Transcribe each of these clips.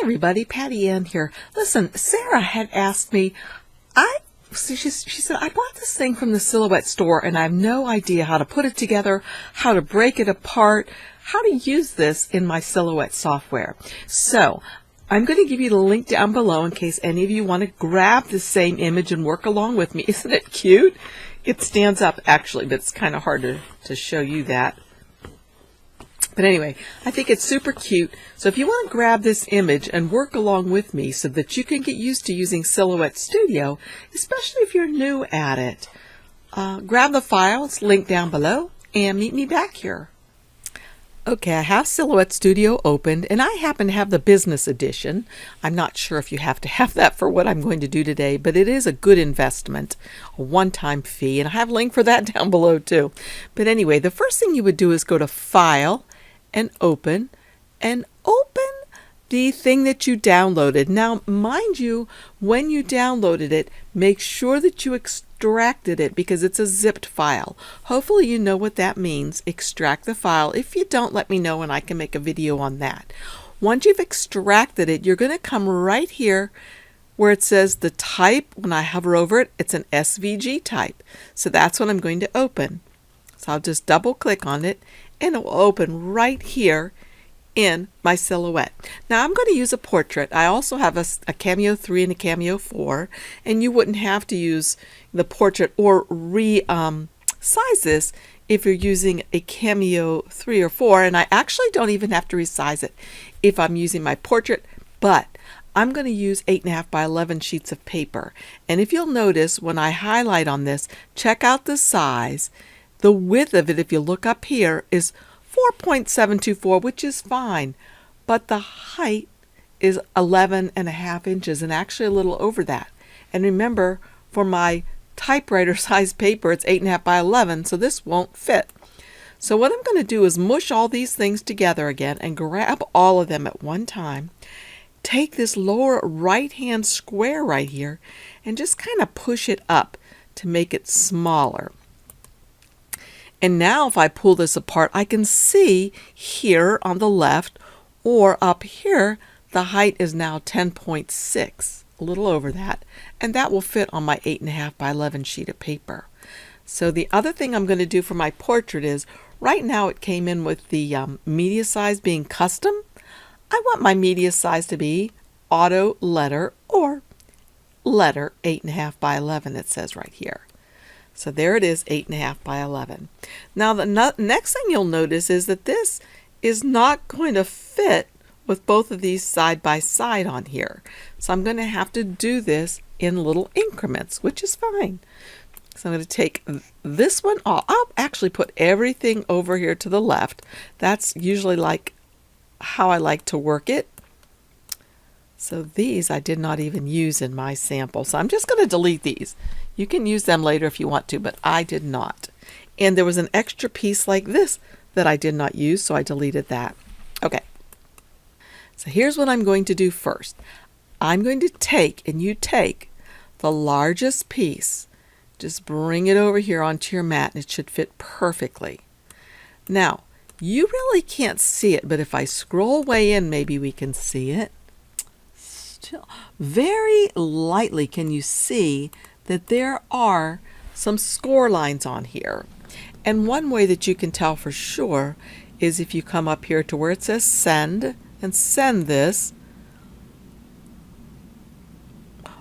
everybody, Patty Ann here. Listen, Sarah had asked me, she said, I bought this thing from the Silhouette store and I have no idea how to put it together, how to break it apart, how to use this in my Silhouette software. So I'm going to give you the link down below in case any of you want to grab the same image and work along with me. Isn't it cute? It stands up actually, but it's kind of hard to show you that. But anyway, I think it's super cute. So if you want to grab this image and work along with me so that you can get used to using Silhouette Studio, especially if you're new at it, grab the file, it's linked down below, and meet me back here. Okay, I have Silhouette Studio opened, and I happen to have the business edition. I'm not sure if you have to have that for what I'm going to do today, but it is a good investment, a one-time fee, and I have a link for that down below too. But anyway, the first thing you would do is go to File, and open the thing that you downloaded. Now, mind you, when you downloaded it, make sure that you extracted it because it's a zipped file. Hopefully you know what that means. Extract the file. If you don't, let me know and I can make a video on that. Once you've extracted it, you're going to come right here where it says the type. When I hover over it, it's an SVG type. So that's what I'm going to open. So I'll just double click on it and it will open right here in my Silhouette. Now I'm going to use a portrait. I also have a Cameo 3 and a Cameo 4, and you wouldn't have to use the portrait or size this if you're using a Cameo 3 or 4, and I actually don't even have to resize it if I'm using my portrait, but I'm going to use 8.5 by 11 sheets of paper. And if you'll notice when I highlight on this, check out the size. The width of it, if you look up here, is 4.724, which is fine, but the height is 11.5 inches and actually a little over that. And remember, for my typewriter size paper, it's 8.5 by 11, so this won't fit. So what I'm going to do is mush all these things together again and grab all of them at one time. Take this lower right-hand square right here and just kind of push it up to make it smaller. And now if I pull this apart, I can see here on the left or up here, the height is now 10.6, a little over that. And that will fit on my 8.5 by 11 sheet of paper. So the other thing I'm going to do for my portrait is, right now it came in with the media size being custom. I want my media size to be auto letter or letter 8.5 by 11, it says right here. So there it is, 8.5 by 11. Now the next thing you'll notice is that this is not going to fit with both of these side by side on here. So I'm going to have to do this in little increments, which is fine. So I'm going to take this one off. I'll actually put everything over here to the left. That's usually like how I like to work it. So these I did not even use in my sample. So I'm just going to delete these. You can use them later if you want to, but I did not. And there was an extra piece like this that I did not use, so I deleted that. Okay. So here's what I'm going to do first. I'm going to take, and you take, the largest piece. Just bring it over here onto your mat, and it should fit perfectly. Now, you really can't see it, but if I scroll way in, maybe we can see it. Very lightly can you see that there are some score lines on here. And one way that you can tell for sure is if you come up here to where it says send and send this.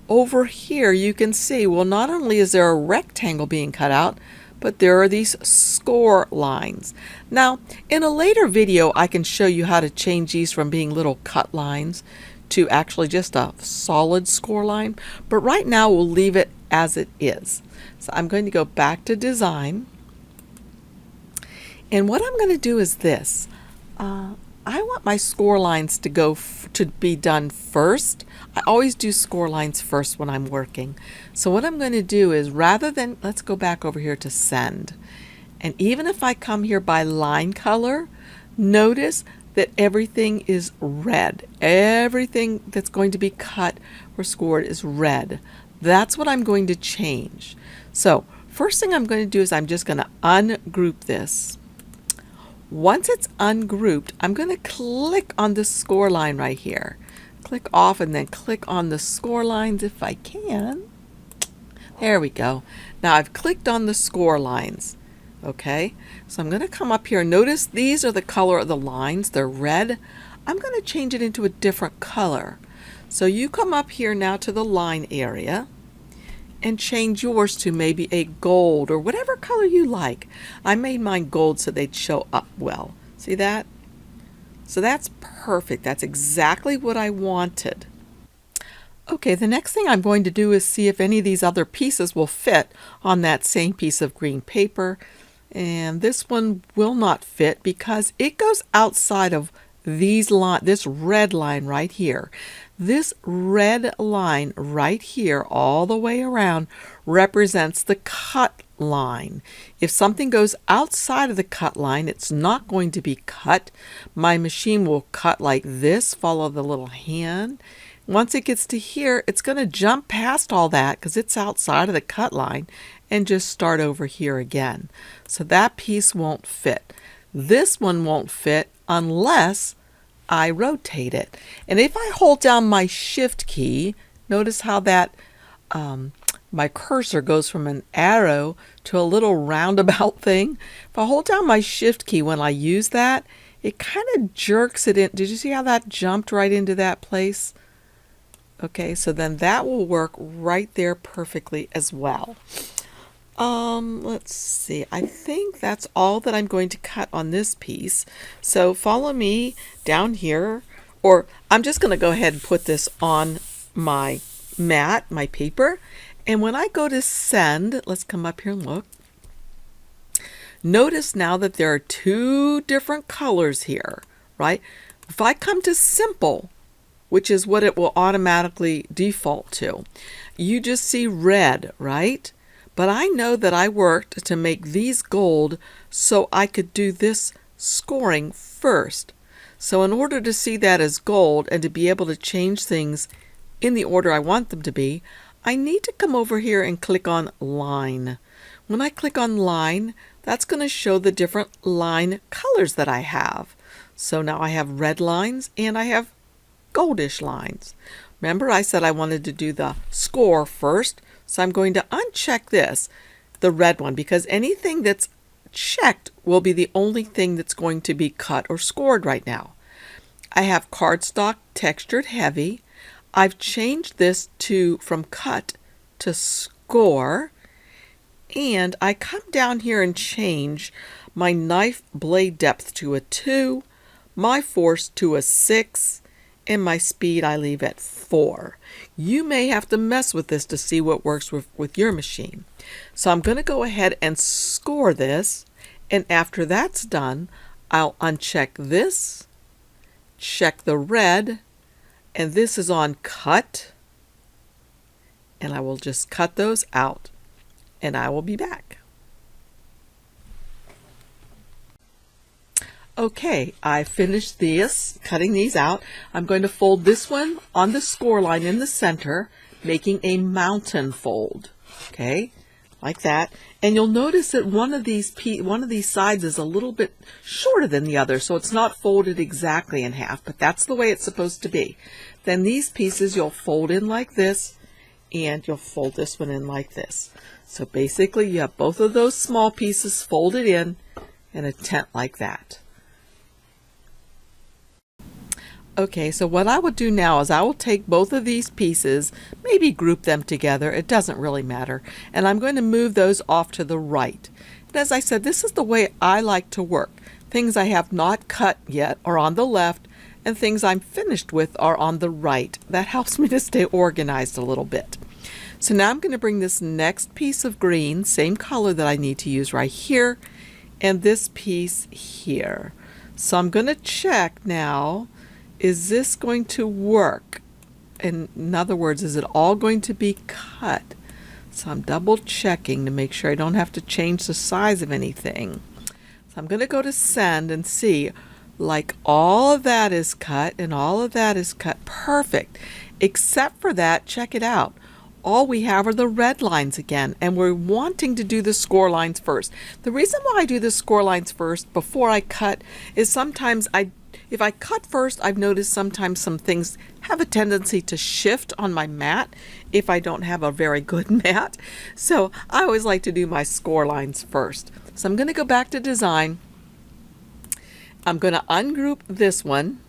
Over here you can see, well, not only is there a rectangle being cut out, but there are these score lines. Now, in a later video, I can show you how to change these from being little cut lines to actually just a solid score line, but right now we'll leave it as it is. So I'm going to go back to design, and what I'm going to do is this. I want my score lines to be done first. I always do score lines first when I'm working. So what I'm going to do is, rather than, let's go back over here to send, and even if I come here by line color, notice that everything is red. Everything that's going to be cut or scored is red. That's what I'm going to change. So first thing I'm going to do is I'm just going to ungroup this. Once it's ungrouped, I'm going to click on this score line right here. click off and then click on the score lines if I can. There we go. Now I've clicked on the score lines. Okay, so I'm going to come up here. Notice these are the color of the lines. They're red. I'm going to change it into a different color. So you come up here now to the line area and change yours to maybe a gold or whatever color you like. I made mine gold so they'd show up well. See that? So that's perfect. That's exactly what I wanted. Okay, the next thing I'm going to do is see if any of these other pieces will fit on that same piece of green paper. And this one will not fit because it goes outside of this red line right here. This red line right here all the way around represents the cut line. If something goes outside of the cut line, it's not going to be cut. My machine will cut like this, follow the little hand. Once it gets to here, it's going to jump past all that because it's outside of the cut line and just start over here again. So that piece won't fit. This one won't fit unless I rotate it. And if I hold down my shift key, notice how that my cursor goes from an arrow to a little roundabout thing. If I hold down my shift key when I use that, it kind of jerks it in. Did you see how that jumped right into that place? Okay, so then that will work right there perfectly as well. Let's see. I think that's all that I'm going to cut on this piece. So follow me down here, or I'm just going to go ahead and put this on my mat, my paper. And when I go to send, let's come up here and look. Notice now that there are two different colors here, right? If I come to simple, which is what it will automatically default to, you just see red, right? But I know that I worked to make these gold so I could do this scoring first. So in order to see that as gold and to be able to change things in the order I want them to be, I need to come over here and click on line. When I click on line, that's going to show the different line colors that I have. So now I have red lines and I have goldish lines. Remember I said I wanted to do the score first, so I'm going to uncheck this, the red one, because anything that's checked will be the only thing that's going to be cut or scored right now. I have cardstock textured heavy. I've changed this from cut to score, and I come down here and change my knife blade depth to a 2, my force to a 6, and my speed I leave at 4. You may have to mess with this to see what works with your machine. So I'm going to go ahead and score this, and after that's done, I'll uncheck this, check the red, and this is on cut, and I will just cut those out, and I will be back. Okay, I finished this, cutting these out. I'm going to fold this one on the score line in the center, making a mountain fold. Okay, like that. And you'll notice that one of these sides is a little bit shorter than the other, so it's not folded exactly in half, but that's the way it's supposed to be. Then these pieces you'll fold in like this, and you'll fold this one in like this. So basically you have both of those small pieces folded in a tent like that. Okay, so what I will do now is I will take both of these pieces, maybe group them together, it doesn't really matter, and I'm going to move those off to the right. And as I said, this is the way I like to work. Things I have not cut yet are on the left, and things I'm finished with are on the right. That helps me to stay organized a little bit. So now I'm going to bring this next piece of green, same color that I need to use right here, and this piece here. So I'm going to check now, is this going to work? In other words, is it all going to be cut? So I'm double checking to make sure I don't have to change the size of anything. So I'm going to go to send and see, like all of that is cut and all of that is cut. Perfect. Except for that, check it out. All we have are the red lines again, and we're wanting to do the score lines first. The reason why I do the score lines first before I cut is sometimes If I cut first, I've noticed sometimes some things have a tendency to shift on my mat if I don't have a very good mat. So I always like to do my score lines first. So I'm going to go back to design. I'm going to ungroup this one,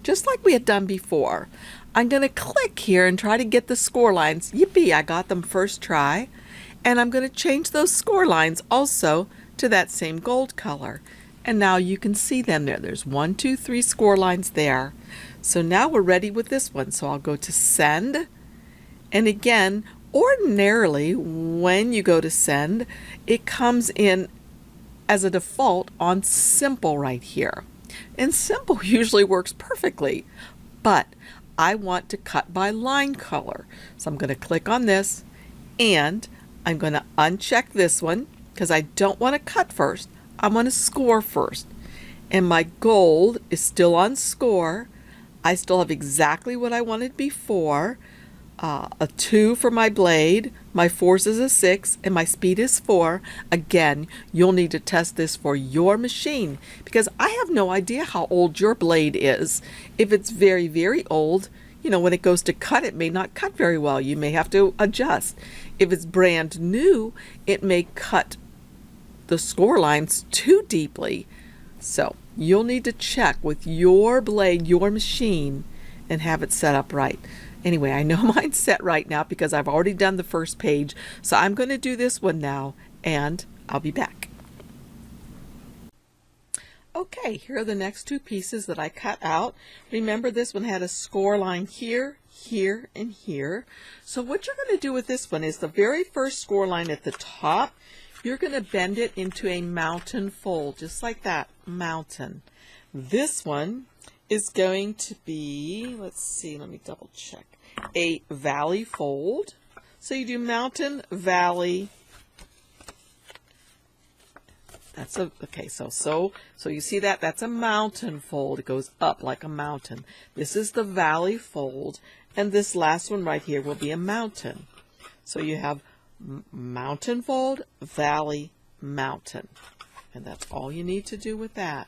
just like we had done before. I'm going to click here and try to get the score lines. Yippee, I got them first try. And I'm going to change those score lines also to that same gold color. And now you can see them there. There's 1, 2, 3 score lines there. So now we're ready with this one. So I'll go to send. And again, ordinarily when you go to send, it comes in as a default on simple right here. And simple usually works perfectly. But I want to cut by line color. So I'm going to click on this and I'm going to uncheck this one because I don't want to cut first. I want to score first. And my gold is still on score. I still have exactly what I wanted before. A 2 for my blade, my force is a 6, and my speed is 4. Again, you'll need to test this for your machine because I have no idea how old your blade is. If it's very, very old, you know, when it goes to cut, it may not cut very well. You may have to adjust. If it's brand new, it may cut the score lines too deeply. So you'll need to check with your blade, your machine, and have it set up right. Anyway, I know mine's set right now because I've already done the first page. So I'm going to do this one now, and I'll be back. Okay, here are the next 2 pieces that I cut out. Remember, this one had a score line here, here, and here. So what you're going to do with this one is the very first score line at the top, you're going to bend it into a mountain fold, just like that, mountain. This one is going to be, let's see, let me double check, a valley fold. So you do mountain, valley. That's a, okay, so you see that? That's a mountain fold. It goes up like a mountain. This is the valley fold, and this last one right here will be a mountain. So you have mountain fold, valley, mountain. And that's all you need to do with that.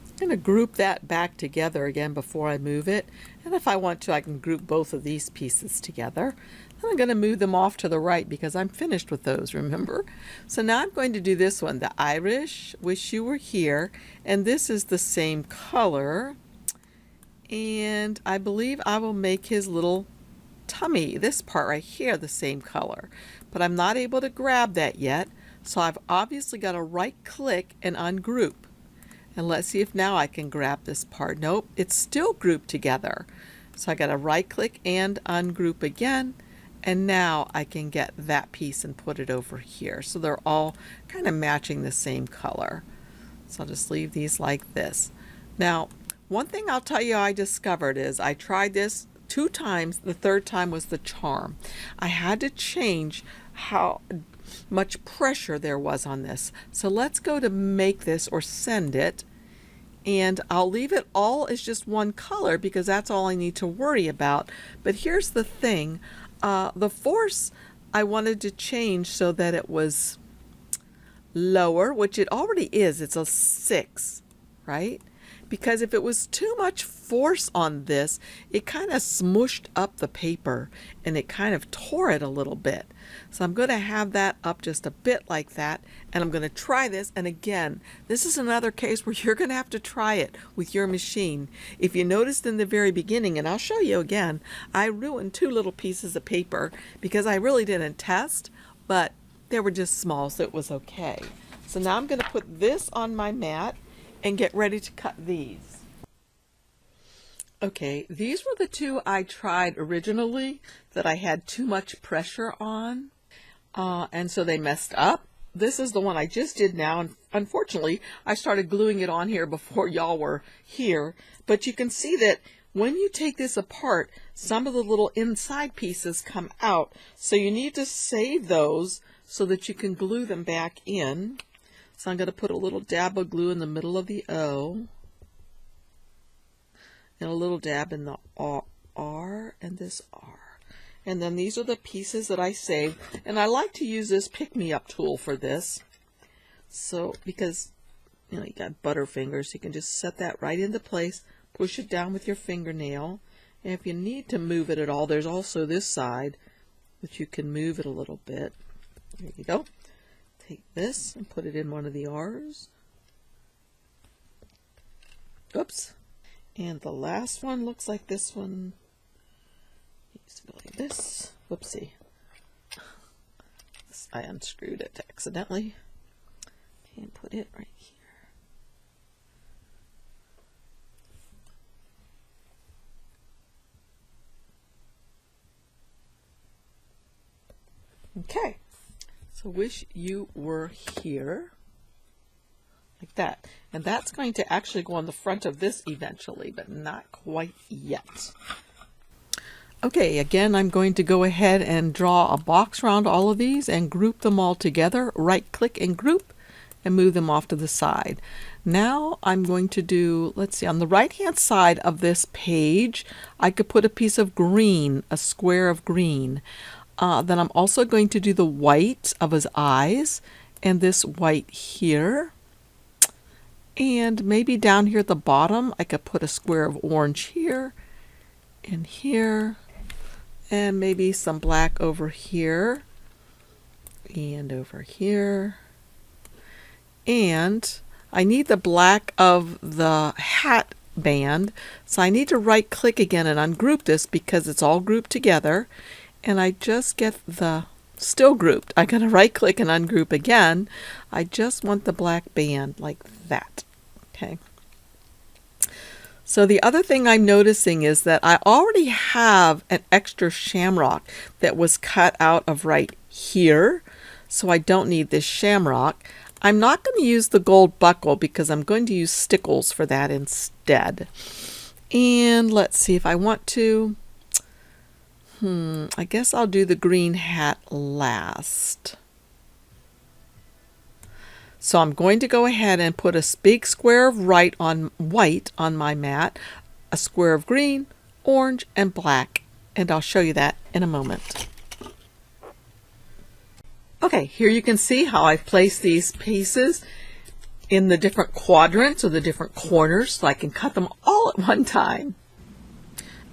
I'm going to group that back together again before I move it. And if I want to, I can group both of these pieces together. Then I'm going to move them off to the right because I'm finished with those, remember? So now I'm going to do this one, the Irish Wish You Were Here. And this is the same color. And I believe I will make his little tummy, this part right here, the same color. But I'm not able to grab that yet. So I've obviously got to right click and ungroup. And let's see if now I can grab this part. Nope, it's still grouped together. So I got to right click and ungroup again. And now I can get that piece and put it over here. So they're all kind of matching the same color. So I'll just leave these like this. Now, one thing I'll tell you I discovered is I tried this 2 times. The third time was the charm. I had to change how much pressure there was on this. So let's go to make this or send it, and I'll leave it all as just one color because that's all I need to worry about. But here's the thing, the force I wanted to change so that it was lower, which it already is. It's a 6, right? Because if it was too much force on this, it kind of smushed up the paper and it kind of tore it a little bit. So I'm going to have that up just a bit like that, and I'm going to try this. And again, this is another case where you're going to have to try it with your machine. If you noticed in the very beginning, and I'll show you again, I ruined 2 little pieces of paper because I really didn't test, but they were just small, so it was okay. So now I'm going to put this on my mat and get ready to cut these. Okay, these were the 2 I tried originally that I had too much pressure on, and so they messed up. This is the one I just did now, and unfortunately I started gluing it on here before y'all were here, but you can see that when you take this apart, some of the little inside pieces come out, so you need to save those so that you can glue them back in. So I'm going to put a little dab of glue in the middle of the O, and a little dab in the R and this R. And then these are the pieces that I saved. And I like to use this pick-me-up tool for this. So, because you know, you got butterfingers. You can just set that right into place, push it down with your fingernail. And if you need to move it at all, there's also this side, which you can move it a little bit. There you go. Take this and put it in one of the R's. Oops. And the last one looks like this one. Needs to go like this. Whoopsie. I unscrewed it accidentally. And put it right here. Okay. So wish you were here. Like that. And that's going to actually go on the front of this eventually, but not quite yet. Okay, again, I'm going to go ahead and draw a box around all of these and group them all together. Right click and group and move them off to the side. Now I'm going to do, let's see, on the right hand side of this page, I could put a piece of green, a square of green. Then I'm also going to do the white of his eyes and this white here. And maybe down here at the bottom, I could put a square of orange here and here. And maybe some black over here and over here. And I need the black of the hat band. So I need to right click again and ungroup this because it's all grouped together. And I just get the still grouped. I gotta right click and ungroup again. I just want the black band like that. Okay. So the other thing I'm noticing is that I already have an extra shamrock that was cut out of right here. So I don't need this shamrock. I'm not going to use the gold buckle because I'm going to use stickles for that instead. And let's see if I want to. I guess I'll do the green hat last. So I'm going to go ahead and put a big square of white on my mat, a square of green, orange, and black. And I'll show you that in a moment. Okay, here you can see how I've placed these pieces in the different quadrants or the different corners so I can cut them all at one time.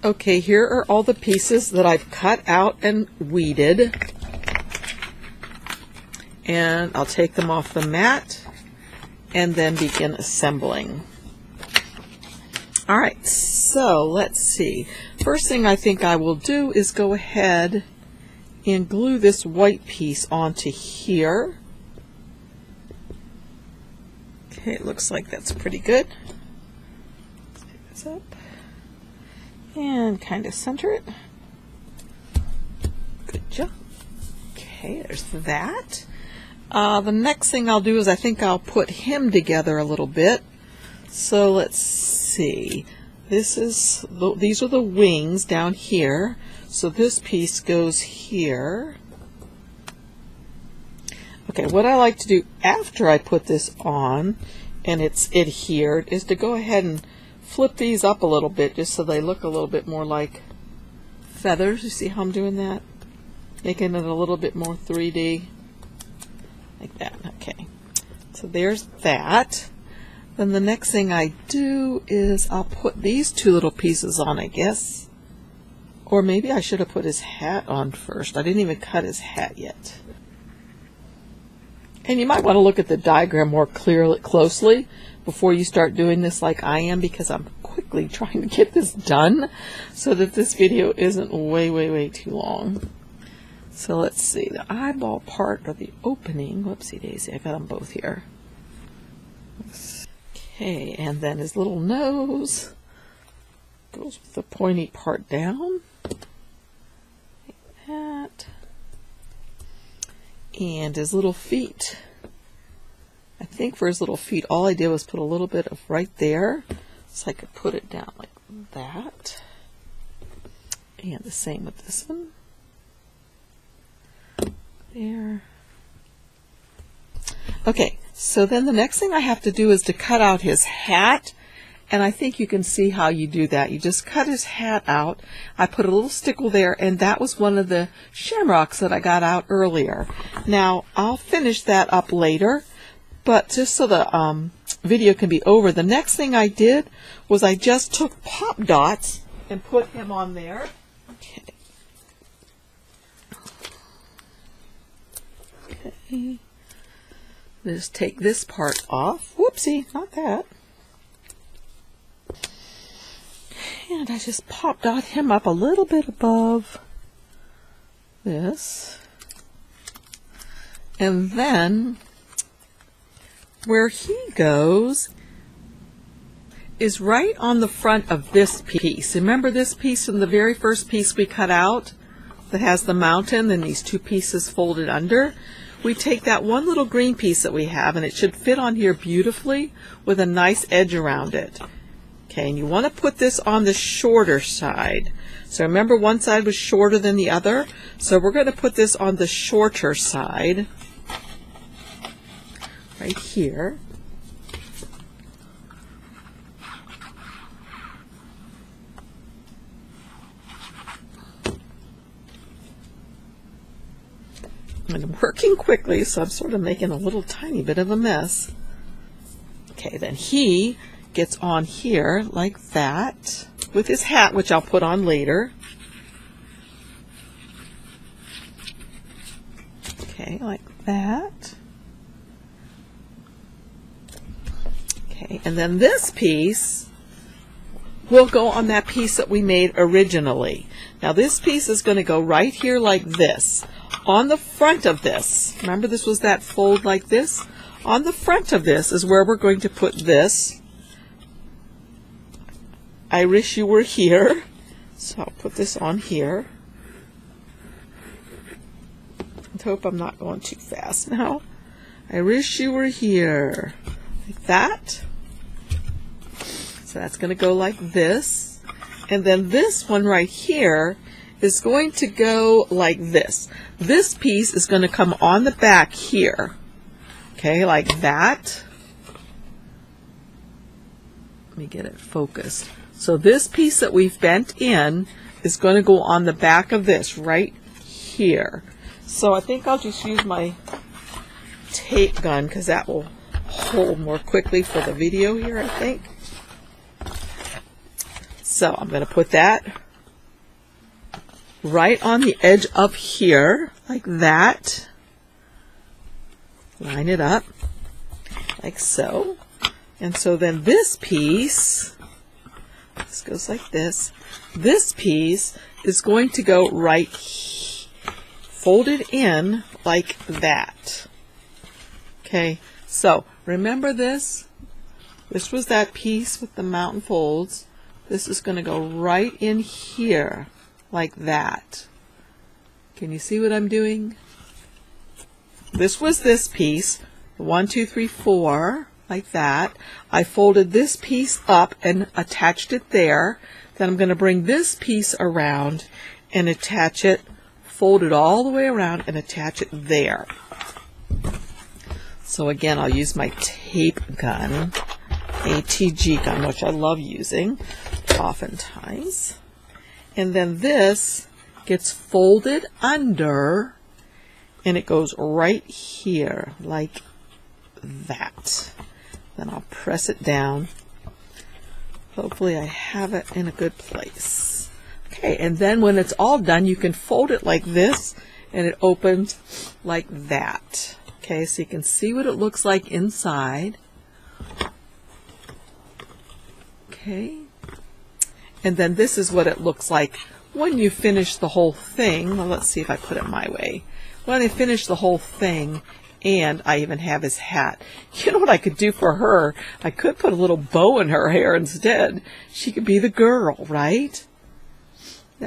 Okay, here are all the pieces that I've cut out and weeded. And I'll take them off the mat and then begin assembling. All right, so let's see. First thing I think I will do is go ahead and glue this white piece onto here. Okay, it looks like that's pretty good. Let's pick this up and kind of center it. Good job. Okay, there's that. The next thing I'll do is I think I'll put him together a little bit. So let's see. These are the wings down here. So this piece goes here. Okay, what I like to do after I put this on and it's adhered is to go ahead and flip these up a little bit just so they look a little bit more like feathers. You see how I'm doing that? Making it a little bit more 3D. Like that. Okay. So there's that. Then the next thing I do is I'll put these two little pieces on, I guess. Or maybe I should have put his hat on first. I didn't even cut his hat yet. And you might want to look at the diagram more closely before you start doing this like I am, because I'm quickly trying to get this done so that this video isn't way too long. So let's see, the eyeball part of the opening, whoopsie daisy, I got them both here. Okay, and then his little nose goes with the pointy part down, like that. And his little feet, I think for his little feet, all I did was put a little bit of right there, so I could put it down like that. And the same with this one. There. Okay, so then the next thing I have to do is to cut out his hat, and I think you can see how you do that. You just cut his hat out. I put a little stickle there, and that was one of the shamrocks that I got out earlier. Now, I'll finish that up later, but just so the video can be over, the next thing I did was I just took pop dots and put him on there. Okay. Okay. Just take this part off. Whoopsie, not that. And I just pop dot him up a little bit above this. And then where he goes is right on the front of this piece. Remember this piece from the very first piece we cut out that has the mountain and these two pieces folded under? We take that one little green piece that we have, and it should fit on here beautifully with a nice edge around it. Okay, and you want to put this on the shorter side. So remember, one side was shorter than the other, so we're going to put this on the shorter side right here. I'm working quickly, so I'm sort of making a little tiny bit of a mess. Okay, then he gets on here like that with his hat, which I'll put on later. Okay, like that. Okay, and then this piece will go on that piece that we made originally. Now this piece is going to go right here like this. On the front of this, remember this was that fold like this? On the front of this is where we're going to put this. I wish you were here. So I'll put this on here. I hope I'm not going too fast now. I wish you were here. Like that. So that's going to go like this. And then this one right here is going to go like this. This piece is going to come on the back here. Okay, like that. Let me get it focused. So this piece that we've bent in is going to go on the back of this right here. So I think I'll just use my tape gun because that will hold more quickly for the video here, I think. So I'm going to put that right on the edge of here, like that. Line it up, like so. And so then this piece, this goes like this. This piece is going to go right folded in like that. Okay, so remember this? This was that piece with the mountain folds. This is going to go right in here like that. Can you see what I'm doing? This was this piece, 1, 2, 3, 4, like that. I folded this piece up and attached it there. Then I'm going to bring this piece around and attach it, fold it all the way around and attach it there. So again, I'll use my tape gun, ATG gun, which I love using oftentimes. And then this gets folded under and it goes right here like that. Then I'll press it down. Hopefully I have it in a good place. Okay, and then when it's all done, you can fold it like this and it opens like that. Okay, so you can see what it looks like inside. Okay, and then this is what it looks like when you finish the whole thing. Well, let's see if I put it my way. When I finish the whole thing, and I even have his hat. You know what I could do for her? I could put a little bow in her hair instead. She could be the girl, right?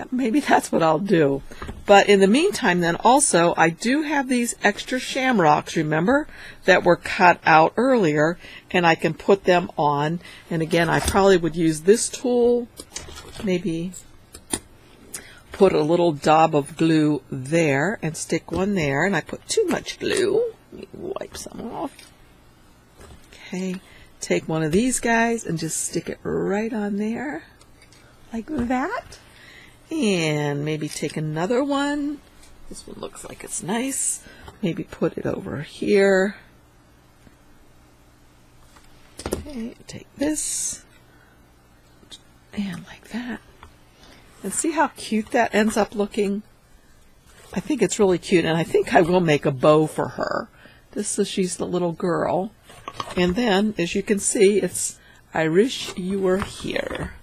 Maybe that's what I'll do. But in the meantime, then also, I do have these extra shamrocks, remember, that were cut out earlier, and I can put them on. And again, I probably would use this tool, maybe put a little dab of glue there and stick one there. And I put too much glue. Let me wipe some off. Okay, take one of these guys and just stick it right on there, like that. And maybe take another one. This one looks like it's nice. Maybe put it over here. Okay, take this and like that. And see how cute that ends up looking? I think it's really cute, and I think I will make a bow for her. Just so she's the little girl. And then, as you can see, it's I wish you were here.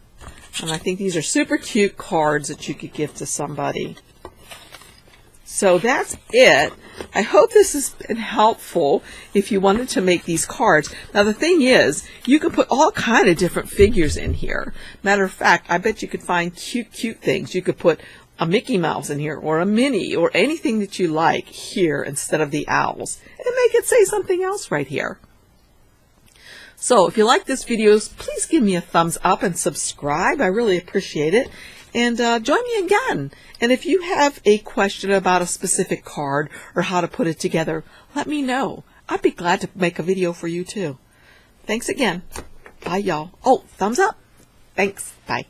And I think these are super cute cards that you could give to somebody. So that's it. I hope this has been helpful if you wanted to make these cards. Now the thing is, you can put all kind of different figures in here. Matter of fact, I bet you could find cute things. You could put a Mickey Mouse in here, or a Minnie, or anything that you like here instead of the owls. And make it say something else right here. So if you like this video, please give me a thumbs up and subscribe. I really appreciate it. And join me again. And if you have a question about a specific card or how to put it together, let me know. I'd be glad to make a video for you too. Thanks again. Bye, y'all. Oh, thumbs up. Thanks. Bye.